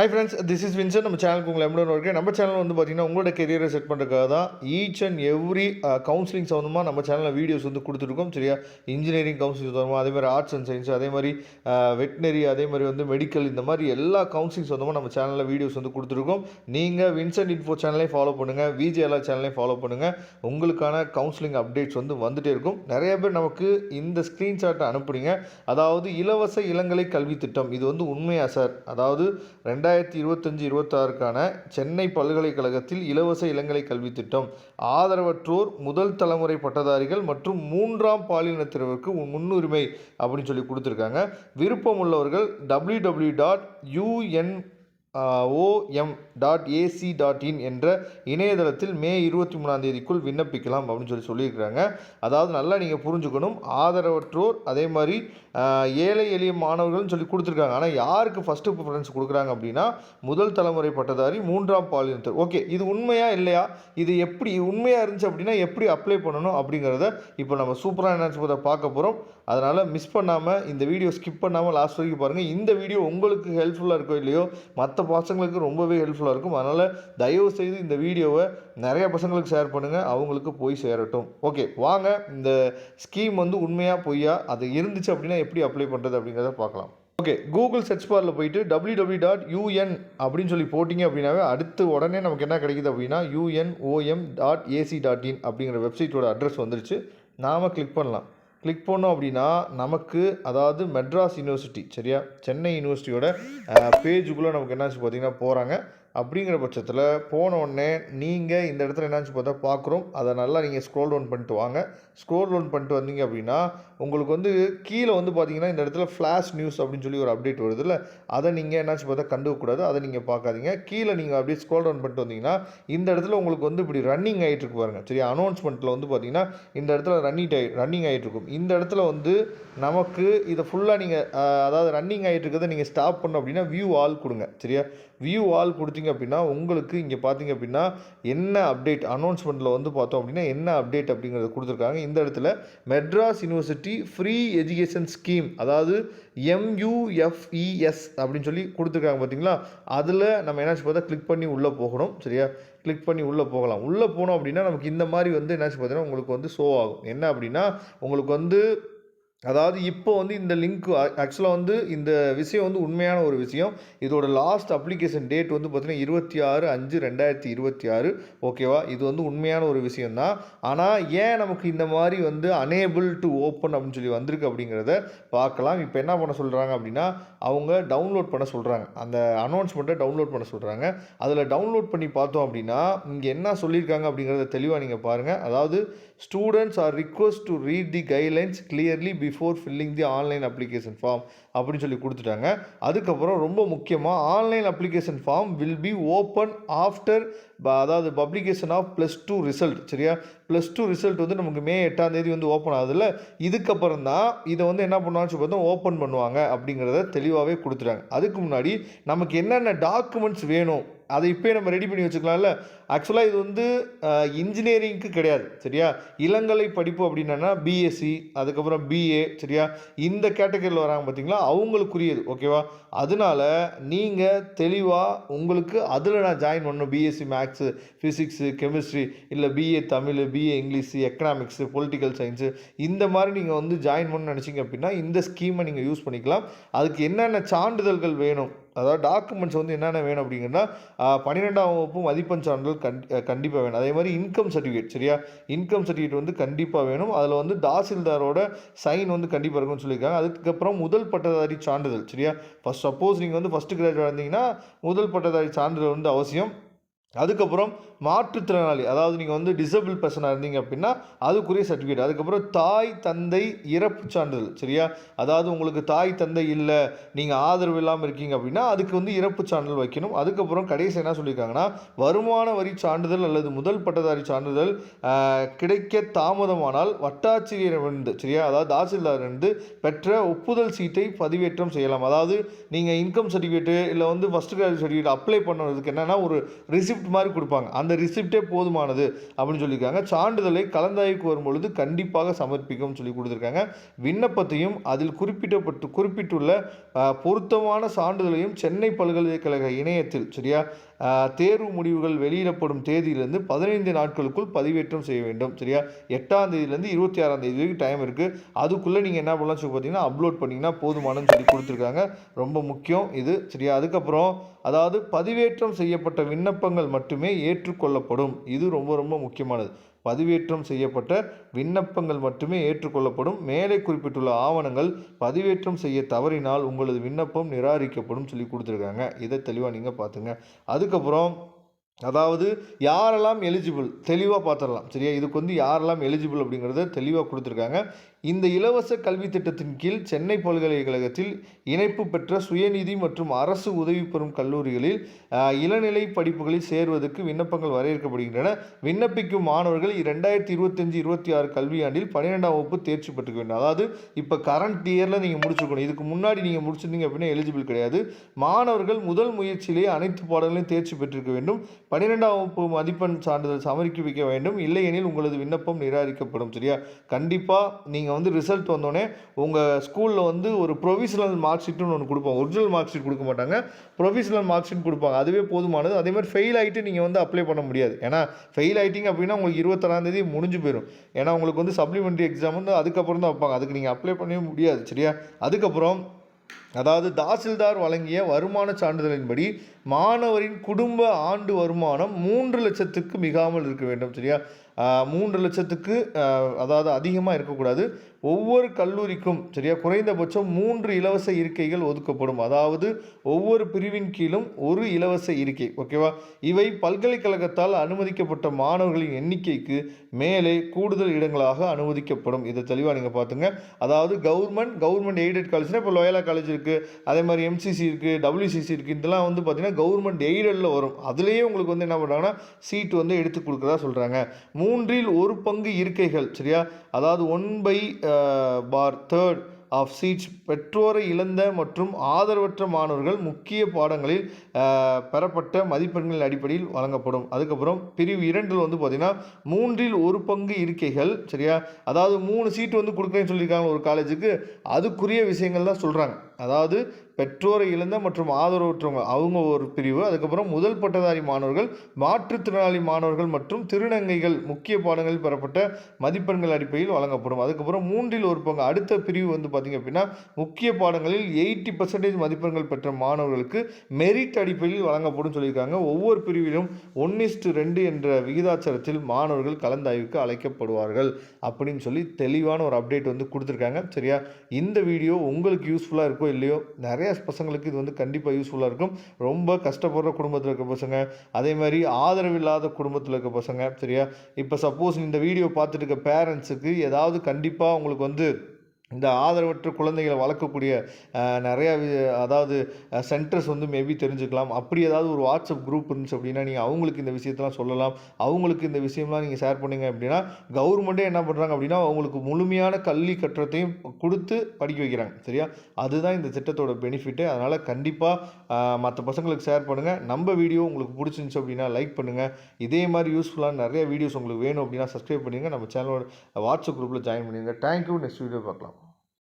Hi friends, this is Vinson. நம்ம சேனலுக்கு உங்களை எப்படி இருக்குது? நம்ம சேனல் வந்து பார்த்தீங்கன்னா உங்களோட கெரியரை செட் பண்ணுறதுக்காக தான் ஈச் அண்ட் எவ்ரி கவுன்சிலிங் சம்மந்தமாக நம்ம சேனலில் வீடியோஸ் வந்து கொடுத்துருக்கோம். சரியா? இன்ஜினியரிங் கவுன்சிலிங் சம்மந்தமாக, அதே மாதிரி ஆர்ட்ஸ் அண்ட் சயின்ஸ், அதே மாதிரி வெட்டினரி, அதே மாதிரி வந்து மெடிக்கல், இந்த மாதிரி எல்லா கவுன்சிலிங் சம்மந்தமாக நம்ம சேனலில் வீடியோஸ் வந்து கொடுத்துருக்கோம். நீங்கள் வின்சன் இன்ஃபோ சேனலையும் ஃபாலோ பண்ணுங்கள், விஜேஎல்ஆர் சேனலையும் ஃபாலோ பண்ணுங்கள். உங்களுக்கான கவுன்சிலிங் அப்டேட்ஸ் வந்து வந்துகிட்டே இருக்கும். நிறைய பேர் நமக்கு இந்த ஸ்க்ரீன்ஷாட்டை அனுப்புறீங்க. அதாவது இலவச இளங்கலை கல்வி திட்டம், இது வந்து உண்மையா சார்? அதாவது 2025-26க்கான சென்னை பல்கலைக்கழகத்தில் இலவச இளங்கலை கல்வி திட்டம் ஆதரவற்றோர், முதல் தலைமுறை பட்டதாரிகள் மற்றும் 3ஆம் பாலினத்தினருக்கு முன்னுரிமை அப்படின்னு சொல்லி கொடுத்துருக்காங்க. விருப்பம் உள்ளவர்கள் www.om.ac.in என்ற இணையதளத்தில் மே 23 விண்ணப்பிக்கலாம் அப்படின்னு சொல்லியிருக்கிறாங்க. அதாவது நல்லா நீங்கள் புரிஞ்சுக்கணும், ஆதரவற்றோர், அதே மாதிரி ஏழை எளிய மாணவர்கள்னு சொல்லி கொடுத்துருக்காங்க. ஆனால் யாருக்கு ஃபஸ்ட்டு ப்ரிஃபரன்ஸ் கொடுக்குறாங்க அப்படின்னா முதல் தலைமுறை பட்டதாரி, 3ஆம் பாலினத்தர். ஓகே, இது உண்மையா இல்லையா? இது எப்படி உண்மையாக இருந்துச்சு அப்படின்னா எப்படி அப்ளை பண்ணணும் அப்படிங்கிறத இப்போ நம்ம சூப்பராக என்னன்னு பார்க்க போகிறோம். அதனால் மிஸ் பண்ணாமல் இந்த வீடியோ ஸ்கிப் பண்ணாமல் லாஸ்ட் வரைக்கும் பாருங்கள். இந்த வீடியோ உங்களுக்கு ஹெல்ப்ஃபுல்லாக இருக்கோ இல்லையோ, மற்ற பசங்களுக்கு ரொம்பவே ஹெல்ப்ஃபுல்லாக இருக்கும். அதனால் தயவு செய்து இந்த வீடியோவை நிறைய பசங்களுக்கு ஷேர் பண்ணுங்கள், அவங்களுக்கு போய் சேரட்டும். ஓகே, வாங்க இந்த ஸ்கீம் வந்து உண்மையாக பொய்யா, அது இருந்துச்சு அப்படின்னா எப்படி அப்ளை பண்ணுறது அப்படிங்கிறத பார்க்கலாம். ஓகே, கூகுள் சர்ச் பாரில் போயிட்டு www.un அப்படின்னு சொல்லி போட்டிங்க அப்படின்னாவே அடுத்து உடனே நமக்கு என்ன கிடைக்குது அப்படின்னா unom.ac.in அப்படிங்கிற வெப்சைட்டோட அட்ரஸ் வந்துருச்சு. நாம் கிளிக் பண்ணலாம். கிளிக் பண்ணோம் அப்படின்னா நமக்கு, அதாவது மெட்ராஸ் யூனிவர்சிட்டி, சரியா, சென்னை யூனிவர்சிட்டியோட பேஜுக்குள்ளே நமக்கு என்னாச்சு பார்த்தீங்கன்னா போகிறாங்க. அப்படிங்கிற பட்சத்தில் போன உடனே நீங்கள் இந்த இடத்துல என்னாச்சு பார்த்தா பார்க்குறோம். அதை நல்லா நீங்கள் ஸ்க்ரோல் டவுன் பண்ணிட்டு வாங்க. ஸ்க்ரோல் டவுன் பண்ணிட்டு வந்தீங்க அப்படின்னா உங்களுக்கு வந்து கீழே வந்து பார்த்தீங்கன்னா இந்த இடத்துல ஃப்ளாஷ் நியூஸ் அப்படின்னு சொல்லி ஒரு அப்டேட் வருது இல்லை, அதை நீங்கள் என்னாச்சு பார்த்தா கண்டுக்கக்கூடாது, அதை நீங்கள் பார்க்காதீங்க. கீழே நீங்கள் அப்படியே ஸ்க்ரோல் டவுன் பண்ணிட்டு வந்தீங்கன்னா இந்த இடத்துல உங்களுக்கு வந்து இப்படி ரன்னிங் ஆகிட்டு இருக்கு பாருங்கள். சரி, அனௌன்ஸ்மெண்ட்டில் வந்து பார்த்தீங்கன்னா இந்த இடத்துல ரன்னிங் ஆகிட்டு இருக்கும். இந்த இடத்துல வந்து நமக்கு இதை ஃபுல்லாக நீங்கள் அதாவது ரன்னிங் ஆகிட்டு இருக்கிறத நீங்கள் ஸ்டாப் பண்ணணும் அப்படின்னா வியூ ஆல் கொடுங்க. சரியா, வியூ ஆல் கொடுத்தீங்க அப்படின்னா உங்களுக்கு இங்கே பார்த்தீங்க அப்படின்னா என்ன அப்டேட் அனௌன்ஸ்மெண்ட்டில் வந்து பார்த்தோம் அப்படின்னா என்ன அப்டேட் அப்படிங்கிறத கொடுத்துருக்காங்க. இந்த இடத்துல Madras university free education scheme, அதாவது MUFES அப்படின்னு சொல்லி கொடுத்துருக்காங்க பார்த்தீங்களா. அதில் நம்ம என்னாச்சு பார்த்தா கிளிக் பண்ணி உள்ளே போகணும். சரியா, கிளிக் பண்ணி உள்ளே போகலாம். உள்ளே போனோம் அப்படின்னா நமக்கு இந்த மாதிரி வந்து என்னாச்சு பார்த்தீங்கன்னா உங்களுக்கு வந்து ஷோ ஆகும். என்ன அப்படின்னா உங்களுக்கு வந்து, அதாவது இப்போ வந்து இந்த லிங்க் ஆக்சுவலாக வந்து இந்த விஷயம் வந்து உண்மையான ஒரு விஷயம். இதோட லாஸ்ட் அப்ளிகேஷன் டேட் வந்து பார்த்திங்கன்னா 26/5/2026. ஓகேவா, இது வந்து உண்மையான ஒரு விஷயந்தான். ஆனால் ஏன் நமக்கு இந்த மாதிரி வந்து அனேபிள் டு ஓப்பன் அப்படின்னு சொல்லி வந்திருக்கு அப்படிங்கிறத பார்க்கலாம். இப்போ என்ன பண்ண சொல்கிறாங்க அப்படின்னா அவங்க டவுன்லோட் பண்ண சொல்கிறாங்க, அந்த அனௌன்ஸ்மெண்ட்டை டவுன்லோட் பண்ண சொல்கிறாங்க. அதில் டவுன்லோட் பண்ணி பார்த்தோம் அப்படின்னா இங்கே என்ன சொல்லியிருக்காங்க அப்படிங்கிறத தெளிவாக நீங்கள் பாருங்கள். அதாவது students are request to read the guidelines clearly before filling the online application form அப்படின்னு சொல்லி கொடுத்துட்டாங்க. அதுக்கப்புறம் ரொம்ப முக்கியமாக online application form will be open after, அதாவது பப்ளிகேஷன் ஆஃப் +2 ரிசல்ட். சரியா, +2 ரிசல்ட் வந்து நமக்கு மே 8 வந்து ஓப்பன் ஆகுதுல்ல, இதுக்கப்புறம் தான் இதை வந்து என்ன பண்ணுவாங்கன்னு பார்த்தா ஓப்பன் பண்ணுவாங்க அப்படிங்கிறத தெளிவாகவே கொடுத்துட்டாங்க. அதுக்கு முன்னாடி நமக்கு என்னென்ன டாக்குமெண்ட்ஸ் வேணும் அதை இப்போயே நம்ம ரெடி பண்ணி வச்சுக்கலாம்ல. ஆக்சுவலாக இது வந்து இன்ஜினியரிங்க்கு கிடையாது. சரியா, இளங்கலை படிப்பு அப்படின்னா பிஎஸ்சி, அதுக்கப்புறம் பிஏ, சரியா, இந்த கேட்டகரியில் வராங்க பார்த்தீங்களா, அவங்களுக்குரியது. ஓகேவா, அதனால நீங்கள் தெளிவாக உங்களுக்கு அதில் நான் ஜாயின் பண்ணணும். பிஎஸ்சி மேக்ஸு, ஃபிசிக்ஸு, கெமிஸ்ட்ரி, இல்லை BA Tamil, BA English, economics, political science, இந்த மாதிரி நீங்கள் வந்து ஜாயின் பண்ணணும்னு நினச்சிங்க அப்படின்னா இந்த ஸ்கீமை நீங்கள் யூஸ் பண்ணிக்கலாம். அதுக்கு என்னென்ன சான்றிதழ்கள் வேணும், அதாவது டாக்குமெண்ட்ஸ் வந்து என்னென்ன வேணும் அப்படிங்கன்னா 12ஆம் வகுப்பு மதிப்பெண் சான்றிதழ் கண்டிப்பாக வேணும். அதே மாதிரி இன்கம் சர்டிஃபிகேட். சரியா, இன்கம் சர்டிஃபிகேட் வந்து கண்டிப்பாக வேணும். அதில் வந்து தாசில்தாரோட சைன் வந்து கண்டிப்பாக இருக்கும்னு சொல்லியிருக்காங்க. அதுக்கப்புறம் முதல் பட்டதாரி சான்றிதழ். சரியா, சப்போஸ் நீங்கள் வந்து ஃபஸ்ட்டு கிராஜுவேட் இருந்தீங்கன்னா முதல் பட்டதாரி சான்றிதழ் வந்து அவசியம். அதுக்கப்புறம் மாற்றுத்திறனாளி, அதாவது நீங்கள் வந்து டிசபிள் பர்சனாக இருந்தீங்க அப்படின்னா அதுக்குரிய சர்டிஃபிகேட். அதுக்கப்புறம் தாய் தந்தை இறப்பு சான்றிதழ். சரியா, அதாவது உங்களுக்கு தாய் தந்தை இல்லை, நீங்கள் ஆதரவு இல்லாமல் இருக்கீங்க அப்படின்னா அதுக்கு வந்து இறப்பு சான்றிதழ் வைக்கணும். அதுக்கப்புறம் கடைசி என்ன சொல்லியிருக்காங்கன்னா வருமான வரி சான்றிதழ் அல்லது முதல் பட்டதாரி சான்றிதழ் கிடைக்க தாமதமானால் வட்டாட்சியரிடமிருந்து, சரியா, அதாவது தாசில்தாரிலிருந்து பெற்ற ஒப்புதல் சீட்டை பதிவேற்றம் செய்யலாம். அதாவது நீங்கள் இன்கம் சர்டிஃபிகேட்டு இல்லை வந்து ஃபஸ்ட்டு கிராஜுவேட் சர்டிஃபிகேட் அப்ளை பண்ணுறதுக்கு என்னென்னா ஒரு ரிசிப்ட் ரிசிப்ட் மாதிரி கொடுப்பாங்க. அந்த ரிசிப்டே போதுமானது அப்படின்னு சொல்லியிருக்காங்க. சான்றிதழை கலந்தாய்வுக்கு வரும்பொழுது கண்டிப்பாக சமர்ப்பிக்கவும் சொல்லி கொடுத்துருக்காங்க. விண்ணப்பத்தையும் அதில் குறிப்பிட்டுள்ள பொருத்தமான சான்றிதழையும் சென்னை பல்கலைக்கழக இணையத்தில் சரியா தேர்வு முடிவுகள் வெளியிடப்படும் தேதியிலிருந்து 15 நாட்களுக்குள் பதிவேற்றம் செய்ய வேண்டும். சரியா 8ஆம் தேதியிலேருந்து 26ஆம் தேதி வரைக்கும் டைம் இருக்குது. அதுக்குள்ளே நீங்கள் என்ன பண்ணலாம் சொல்லி பார்த்தீங்கன்னா அப்லோட் பண்ணிங்கன்னா போதுமானன்னு சொல்லி கொடுத்துருக்காங்க. ரொம்ப முக்கியம் இது. சரியா அதுக்கப்புறம் அதாவது பதிவேற்றம் செய்யப்பட்ட விண்ணப்பங்கள் மட்டுமே ஏற்றுக்கொள்ளப்படும். இது ரொம்ப ரொம்ப முக்கியமானது. பதிவேற்றம் செய்யப்பட்ட விண்ணப்பங்கள் மட்டுமே ஏற்றுக்கொள்ளப்படும். மேலே குறிப்பிட்டுள்ள ஆவணங்கள் பதிவேற்றம் செய்ய தவறினால் உங்களது விண்ணப்பம் நிராகரிக்கப்படும் சொல்லி கொடுத்துருக்காங்க. இதை தெளிவாக நீங்கள் பார்த்துங்க. அதுக்கப்புறம் அதாவது யாரெல்லாம் எலிஜிபிள் தெளிவாக பார்த்துடலாம். சரியா இதுக்கு வந்து யாரெல்லாம் எலிஜிபிள் அப்படிங்கிறத தெளிவாக கொடுத்துருக்காங்க. இந்த இலவச கல்வி திட்டத்தின் கீழ் சென்னை பல்கலைக்கழகத்தில் இணைப்பு பெற்ற சுயநிதி மற்றும் அரசு உதவி பெறும் கல்லூரிகளில் இளநிலை படிப்புகளில் சேருவதற்கு விண்ணப்பங்கள் வரவேற்கப்படுகின்றன. விண்ணப்பிக்கும் மாணவர்கள் 2025-26 கல்வியாண்டில் 12ஆம் வகுப்பு தேர்ச்சி பெற்றுக்க வேண்டும். அதாவது இப்போ கரண்ட் இயரில் நீங்கள் முடிச்சுக்கணும். இதுக்கு முன்னாடி நீங்கள் முடிச்சிருந்தீங்க அப்படின்னா எலிஜிபிள் கிடையாது. மாணவர்கள் முதல் முயற்சியிலே அனைத்து பாடங்களையும் தேர்ச்சி பெற்றிருக்க வேண்டும். 12ஆம் வகுப்பு மதிப்பெண் சான்றிதழ் சமர்ப்பிக்க வேண்டும். இல்லையெனில் உங்களது விண்ணப்பம் நிராகரிக்கப்படும். சரியா கண்டிப்பாக நீங்கள் வந்து ரிசல்ட் வந்தோடனே உங்கள் ஸ்கூலில் வந்து ஒரு ப்ரொவிஷனல் மார்க் ஷீட்டுன்னு ஒன்று கொடுப்பாங்க. ஒரிஜினல் மார்க் ஷீட் கொடுக்க மாட்டாங்க, ப்ரொவிஷனல் மார்க் ஷீட் கொடுப்பாங்க. அதுவே போதுமானது. அதே மாதிரி ஃபெயில் ஆகிட்டு நீங்கள் வந்து அப்ளை பண்ண முடியாது. ஏன்னா ஃபெயில் ஆகிட்டிங்க அப்படின்னா உங்களுக்கு 21ஆம் தேதி முடிஞ்சு போயிடும். ஏன்னா உங்களுக்கு வந்து சப்ளிமெண்ட்ரி எக்ஸாம் வந்து அதுக்கப்புறம் தான் வைப்பாங்க. அதுக்கு நீங்கள் அப்ளை பண்ணவே முடியாது. சரியா அதுக்கப்புறம் அதாவது தாசில்தார் வழங்கிய வருமான சான்றிதழின்படி மாணவரின் குடும்ப ஆண்டு வருமானம் 3 லட்சத்துக்கு மிகாமல் இருக்க வேண்டும். சரியா 3 லட்சத்துக்கு அதாவது அதிகமாக இருக்கக்கூடாது. ஒவ்வொரு கல்லூரிக்கும் சரியா குறைந்தபட்சம் 3 இலவச இருக்கைகள் ஒதுக்கப்படும். அதாவது ஒவ்வொரு பிரிவின் கீழும் ஒரு இலவச இருக்கை. ஓகேவா இவை பல்கலைக்கழகத்தால் அனுமதிக்கப்பட்ட மாணவர்களின் எண்ணிக்கைக்கு மேலே கூடுதல் இடங்களாக அனுமதிக்கப்படும். இதை தெளிவாக நீங்கள் பார்த்துங்க. அதாவது கவர்மெண்ட் எய்டட் காலேஜ்னா இப்போ லோயலா காலேஜ் இருக்குது, அதே மாதிரி MCC இருக்குது, WCC இருக்குது. இதெல்லாம் வந்து பார்த்தீங்கன்னா கவர்மெண்ட் எய்டடில் வரும். அதுலேயே உங்களுக்கு வந்து என்ன பண்ணுறாங்கன்னா சீட்டு வந்து எடுத்து கொடுக்குறதா சொல்கிறாங்க. 3இல் 1 பங்கு இருக்கைகள் சரியா அதாவது 1/3 ஆஃப் சீட்ஸ் பெற்றோரை இழந்த மற்றும் ஆதரவற்ற மாணவர்கள் முக்கிய பாடங்களில் பெறப்பட்ட மதிப்பெண்களின் அடிப்படையில் வழங்கப்படும். அதுக்கப்புறம் பிரிவு 2 வந்து பார்த்தீங்கன்னா 3இல் 1 பங்கு இருக்கைகள் சரியா அதாவது 3 சீட்டு வந்து கொடுக்குறேன்னு சொல்லியிருக்காங்க ஒரு காலேஜுக்கு. அதுக்குரிய விஷயங்கள் தான் சொல்கிறாங்க. அதாவது பெற்றோரை இழந்த மற்றும் ஆதரவற்றவங்க அவங்க ஒரு பிரிவு. அதுக்கப்புறம் முதல் பட்டதாரி மாணவர்கள், மாற்றுத்திறனாளி மாணவர்கள் மற்றும் திருநங்கைகள் முக்கிய பாடங்களில் பெறப்பட்ட மதிப்பெண்கள் அடிப்படையில் வழங்கப்படும். அதுக்கப்புறம் 3இல் 1 பங்கு அடுத்த பிரிவு வந்து பார்த்திங்க அப்படின்னா முக்கிய பாடங்களில் 80% மதிப்பெண்கள் பெற்ற மாணவர்களுக்கு மெரிட் அடிப்படையில் வழங்கப்படும் சொல்லியிருக்காங்க. ஒவ்வொரு பிரிவிலும் 1:2 என்ற விகிதாச்சாரத்தில் மாணவர்கள் கலந்தாய்வுக்கு அழைக்கப்படுவார்கள் அப்படின்னு சொல்லி தெளிவான ஒரு அப்டேட் வந்து கொடுத்துருக்காங்க. சரியா இந்த வீடியோ உங்களுக்கு யூஸ்ஃபுல்லாக இருக்கோ இல்லையோ நிறைய பசங்களுக்கு இது வந்து கண்டிப்பாக யூஸ்ஃபுல்லாக இருக்கும். ரொம்ப கஷ்டப்படுற குடும்பத்தில் இருக்க பசங்க, அதே மாதிரி ஆதரவில்லாத குடும்பத்தில் இருக்க பசங்க சரியா இப்போ சப்போஸ் இந்த வீடியோ பார்த்துட்டு இருக்க பேரண்ட்ஸுக்கு ஏதாவது கண்டிப்பாக உங்களுக்கு வந்து இந்த ஆதரவற்ற குழந்தைகளை வளர்க்கக்கூடிய நிறையா அதாவது சென்டர்ஸ் வந்து மேபி தெரிஞ்சுக்கலாம். அப்படி ஏதாவது ஒரு வாட்ஸ்அப் குரூப் இருந்துச்சு அப்படின்னா நீங்கள் அவங்களுக்கு இந்த விஷயத்தெல்லாம் சொல்லலாம். அவங்களுக்கு இந்த விஷயம்லாம் நீங்கள் ஷேர் பண்ணிங்க அப்படின்னா கவர்மெண்ட்டே என்ன பண்ணுறாங்க அப்படின்னா அவங்களுக்கு முழுமையான கல்வி கட்டணத்தையும் கொடுத்து படிக்க வைக்கிறாங்க. சரியா அதுதான் இந்த திட்டத்தோட பெனிஃபிட்டு. அதனால் கண்டிப்பாக மற்ற பசங்களுக்கு ஷேர் பண்ணுங்கள். நம்ம வீடியோ உங்களுக்கு பிடிச்சிருந்துச்சு அப்படின்னா லைக் பண்ணுங்கள். இதே மாதிரி யூஸ்ஃபுல்லான நிறைய வீடியோஸ் உங்களுக்கு வேணும் அப்படின்னா சப்ஸ்கிரைப் பண்ணுங்கள். நம்ம சேனலோட வாட்ஸ்அப் குரூப்பில் ஜாயின் பண்ணுங்கள். தேங்க்யூ. நெக்ஸ்ட் வீடியோ பார்க்கலாம்.